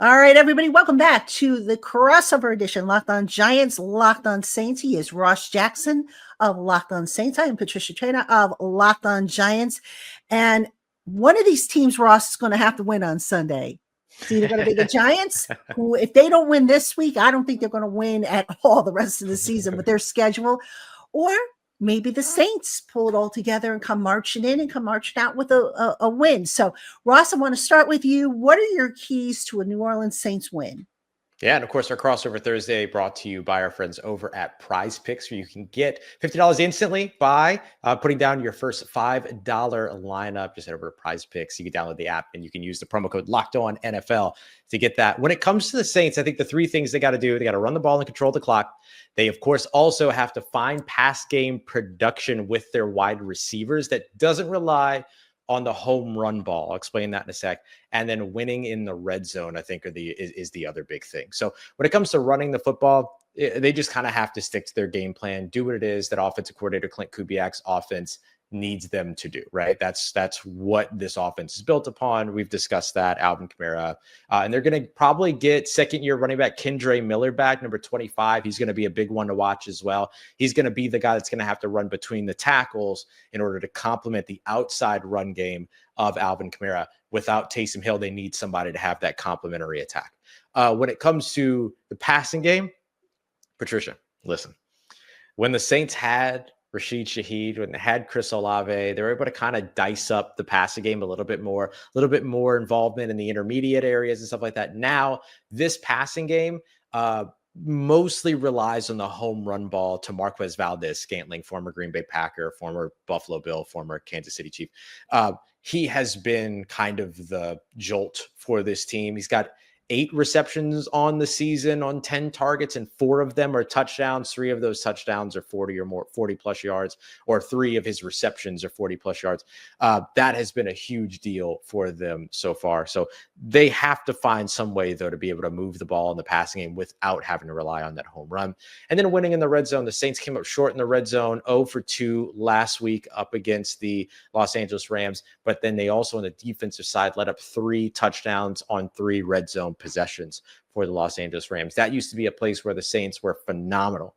All right, everybody, welcome back to the crossover edition, Locked On Giants, Locked On Saints. He is Ross Jackson of Locked On Saints. I am Patricia Traina of Locked On Giants. And one of these teams, Ross, is going to have to win on Sunday. It's either going to be the Giants, who, if they don't win this week, I don't think they're going to win at all the rest of the season with their schedule, or maybe the Saints pull it all together and come marching in and come marching out with a win. So, Ross, I want to start with you. What are your keys to a New Orleans Saints win? Yeah, and of course, our crossover Thursday brought to you by our friends over at Prize Picks, where you can get $50 instantly by putting down your first $5 lineup. Just head over to Prize Picks. You can download the app and you can use the promo code LOCKEDONNFL to get that. When it comes to the Saints, I think the three things they got to do: they got to run the ball and control the clock. They, of course, also have to find pass game production with their wide receivers that doesn't rely on the home run ball. I'll explain that in a sec. And then winning in the red zone, I think, is the other big thing. So when it comes to running the football, they just kind of have to stick to their game plan, do what it is that offensive coordinator Clint Kubiak's offense needs them to do, right? That's what this offense is built upon. We've discussed that. Alvin Kamara. And they're going to probably get second-year running back Kendre Miller back, number 25. He's going to be a big one to watch as well. He's going to be the guy that's going to have to run between the tackles in order to complement the outside run game of Alvin Kamara. Without Taysom Hill, they need somebody to have that complementary attack. When it comes to the passing game, Patricia, listen. When the Saints had Rashid Shaheed, when they had Chris Olave, they were able to kind of dice up the passing game a little bit more involvement in the intermediate areas and stuff like that. Now, this passing game mostly relies on the home run ball to Marquez Valdes-Scantling, former Green Bay Packer, former Buffalo Bill, former Kansas City Chief. He has been kind of the jolt for this team. He's got 8 receptions on the season on 10 targets, and 4 of them are touchdowns. 3 of those touchdowns are 40 plus yards, or 3 of his receptions are 40 plus yards. That has been a huge deal for them so far. So they have to find some way, though, to be able to move the ball in the passing game without having to rely on that home run. And then winning in the red zone. The Saints came up short in the red zone, 0 for 2 last week up against the Los Angeles Rams. But then they also, on the defensive side, let up 3 touchdowns on 3 red zone possessions for the Los Angeles Rams. That used to be a place where the Saints were phenomenal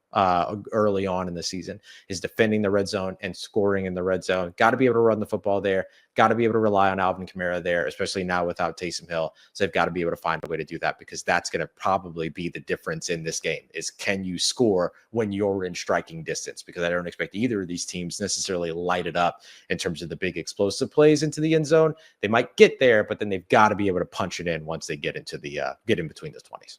early on in the season, is defending the red zone and scoring in the red zone. Got to be able to run the football there. Got to be able to rely on Alvin Kamara there, especially now without Taysom Hill. So they've got to be able to find a way to do that, because that's going to probably be the difference in this game, is can you score when you're in striking distance? Because I don't expect either of these teams necessarily light it up in terms of the big explosive plays into the end zone. They might get there, but then they've got to be able to punch it in once they get into the get in between the 20s.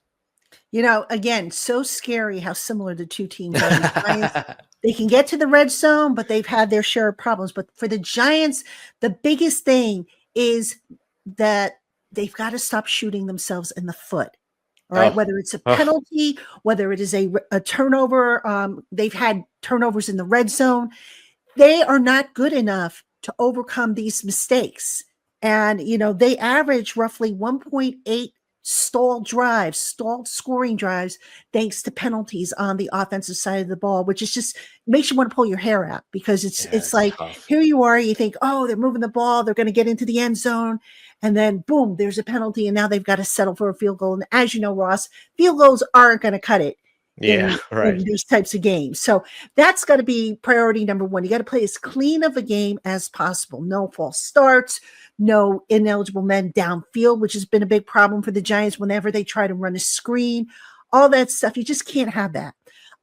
You know, again, so scary how similar the two teams are. The Giants, they can get to the red zone, but they've had their share of problems. But for the Giants, the biggest thing is that they've got to stop shooting themselves in the foot. All right, whether it's a penalty, whether it is a turnover, they've had turnovers in the red zone. They are not good enough to overcome these mistakes. And, you know, they average roughly 1.8 stalled scoring drives, thanks to penalties on the offensive side of the ball, which is just makes you want to pull your hair out, because it's like tough. Here you are, you think, oh, they're moving the ball, they're going to get into the end zone, and then boom, there's a penalty, and now they've got to settle for a field goal. And as you know, Ross, field goals aren't going to cut it. In these types of games. So that's got to be priority number 1. You got to play as clean of a game as possible. No false starts, no ineligible men downfield, which has been a big problem for the Giants whenever they try to run a screen, all that stuff. You just can't have that.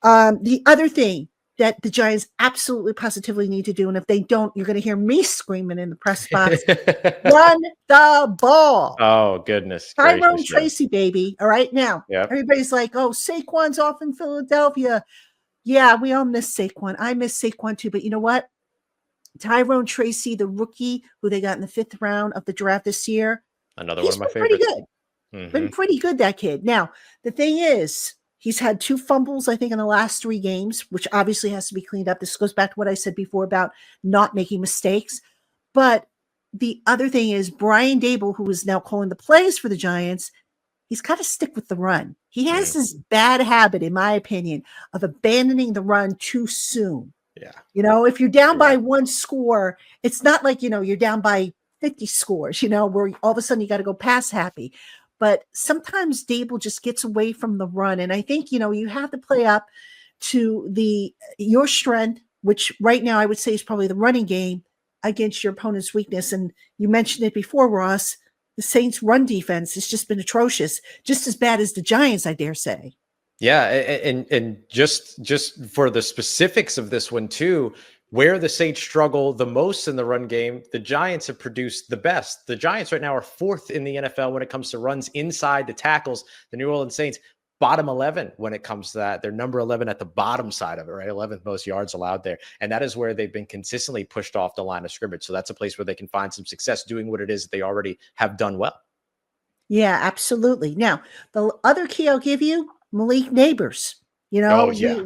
The other thing that the Giants absolutely positively need to do, and if they don't, you're going to hear me screaming in the press box, run the ball. Oh, goodness. Tyrone Tracy, baby. All right. Now, everybody's like, oh, Saquon's off in Philadelphia. Yeah, we all miss Saquon. I miss Saquon too. But you know what? Tyrone Tracy, the rookie who they got in the 5th round of the draft this year. Another one of my favorites. Pretty good. Mm-hmm. Been pretty good, that kid. Now, the thing is, he's had 2 fumbles, I think, in the last 3 games, which obviously has to be cleaned up. This goes back to what I said before about not making mistakes. But the other thing is Brian Dable, who is now calling the plays for the Giants, he's got to stick with the run. He has this bad habit, in my opinion, of abandoning the run too soon. Yeah. You know, if you're down by 1 score, it's not like, you know, you're down by 50 scores, you know, where all of a sudden you got to go pass happy. but sometimes Dable just gets away from the run. And I think, you have to play up to your strength, which right now I would say is probably the running game, against your opponent's weakness. And you mentioned it before, Ross, the Saints' run defense has just been atrocious, just as bad as the Giants, I dare say. Yeah, and just for the specifics of this one too, where the Saints struggle the most in the run game, the Giants have produced the best. The Giants right now are 4th in the NFL when it comes to runs inside the tackles. The New Orleans Saints, bottom 11 when it comes to that. They're number 11 at the bottom side of it, right? 11th most yards allowed there. And that is where they've been consistently pushed off the line of scrimmage. So that's a place where they can find some success doing what it is that they already have done well. Yeah, absolutely. Now, the other key I'll give you, Malik Neighbors. Oh, yeah.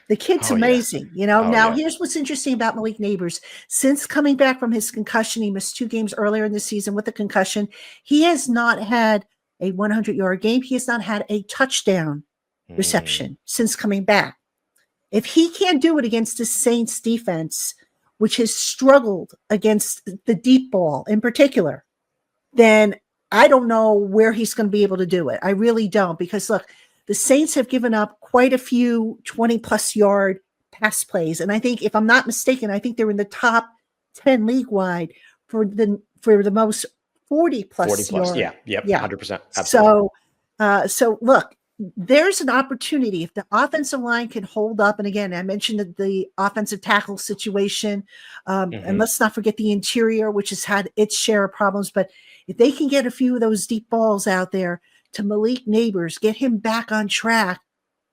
The kid's Oh, yeah. amazing. Oh, Now yeah. here's what's interesting about Malik Neighbors. Since coming back from his concussion, he missed 2 games earlier in the season with a concussion. He has not had a 100-yard game. He has not had a touchdown reception since coming back. If he can't do it against the Saints defense, which has struggled against the deep ball in particular, then I don't know where he's going to be able to do it. I really don't, because look, the Saints have given up quite a few 20-plus yard pass plays. And I think, if I'm not mistaken, I think they're in the top 10 league-wide for the most 40-plus yard. Yeah. Yep. Yeah. 100%. Absolutely. So look, there's an opportunity if the offensive line can hold up. And again, I mentioned the offensive tackle situation. And let's not forget the interior, which has had its share of problems. But if they can get a few of those deep balls out there to Malik Neighbors, get him back on track,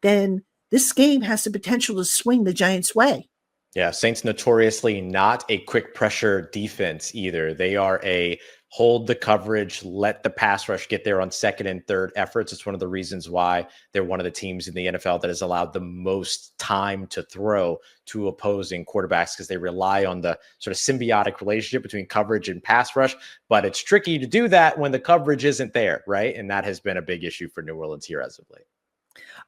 then this game has the potential to swing the Giants' way. Yeah, Saints notoriously not a quick pressure defense either. They are a hold the coverage, let the pass rush get there on second and third efforts. It's one of the reasons why they're one of the teams in the NFL that has allowed the most time to throw to opposing quarterbacks, because they rely on the sort of symbiotic relationship between coverage and pass rush. But it's tricky to do that when the coverage isn't there, right? And that has been a big issue for New Orleans here as of late.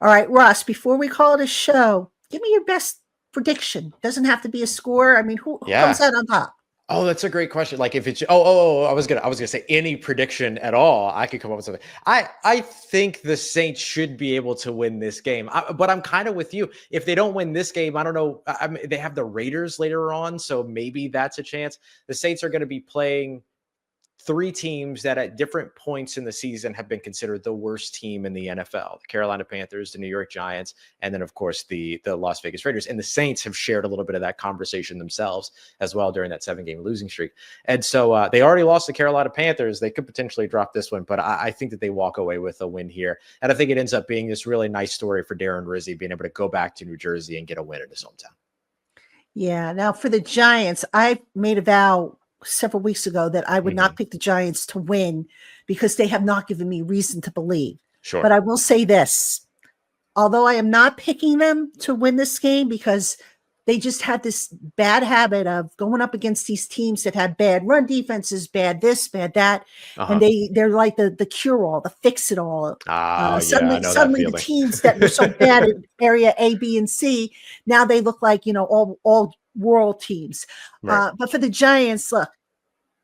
All right, Ross, before we call it a show, give me your best prediction. Doesn't have to be a score. I mean, who comes out on top? Oh, that's a great question. Like, if it's I was gonna say any prediction at all. I could come up with something. I think the Saints should be able to win this game, but I'm kind of with you. If they don't win this game, I don't know. I mean, they have the Raiders later on, so maybe that's a chance. The Saints are going to be playing 3 teams that at different points in the season have been considered the worst team in the NFL: the Carolina Panthers, the New York Giants, and then of course the Las Vegas Raiders. And the Saints have shared a little bit of that conversation themselves as well during that 7-game losing streak. And so they already lost the Carolina Panthers. They could potentially drop this one, but I think that they walk away with a win here. And I think it ends up being this really nice story for Darren Rizzi being able to go back to New Jersey and get a win in his hometown. Yeah. Now for the Giants, I made a vow several weeks ago that I would not pick the Giants to win because they have not given me reason to believe. Sure. But I will say this, although I am not picking them to win this game because they just had this bad habit of going up against these teams that had bad run defenses, bad this, bad that. And they're like the cure-all, the fix-it-all. Suddenly the teams that were so bad in area A, B, and C, now they look like, all world teams. Right. But for the Giants, look,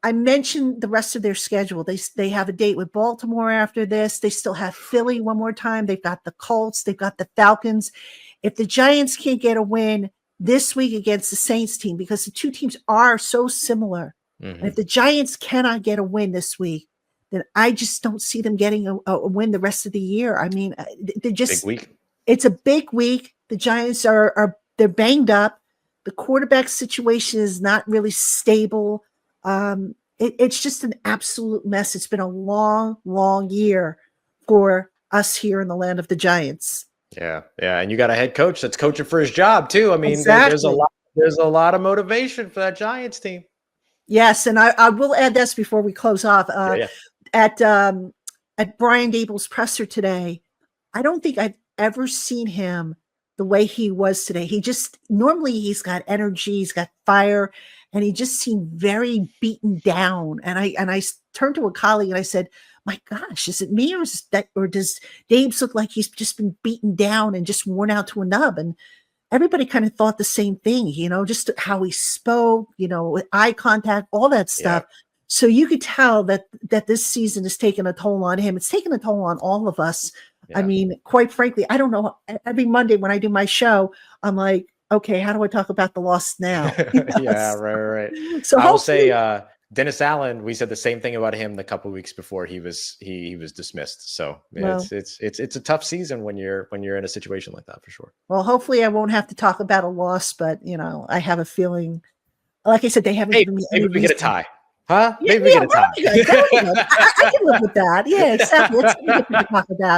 I mentioned the rest of their schedule. They have a date with Baltimore after this. They still have Philly one more time. They've got the Colts. They've got the Falcons. If the Giants can't get a win this week against the Saints team, because the two teams are so similar, and if the Giants cannot get a win this week, then I just don't see them getting a win the rest of the year. I mean, they're just big week. It's a big week. The Giants they're banged up. The quarterback situation is not really stable. It's just an absolute mess. It's been a long, long year for us here in the land of the Giants. Yeah. And you got a head coach that's coaching for his job too. I mean, exactly. there's a lot of motivation for that Giants team. Yes, and I will add this before we close off. At Brian Dable's presser today, I don't think I've ever seen him the way he was today. Normally he's got energy, he's got fire, and he just seemed very beaten down. And I turned to a colleague and I said, my gosh, is it me or does Dabes look like he's just been beaten down and just worn out to a nub? And everybody kind of thought the same thing, just how he spoke, with eye contact, all that stuff. So you could tell that this season has taken a toll on him. It's taken a toll on all of us. I Yeah. mean, quite frankly, I don't know. Every Monday when I do my show, I'm like, okay, how do I talk about the loss now? Yeah, right. So I will say, hopefully, Dennis Allen, we said the same thing about him the couple of weeks before he was dismissed. So yeah, well, it's a tough season when you're in a situation like that for sure. hopefully I won't have to talk about a loss, but I have a feeling, like I said, they haven't given me Maybe any we get a reason. tie. Huh? Yeah, Maybe we get a that would be good. That would be good. tie. I can live with that. Yeah, exactly. That's something different to talk about.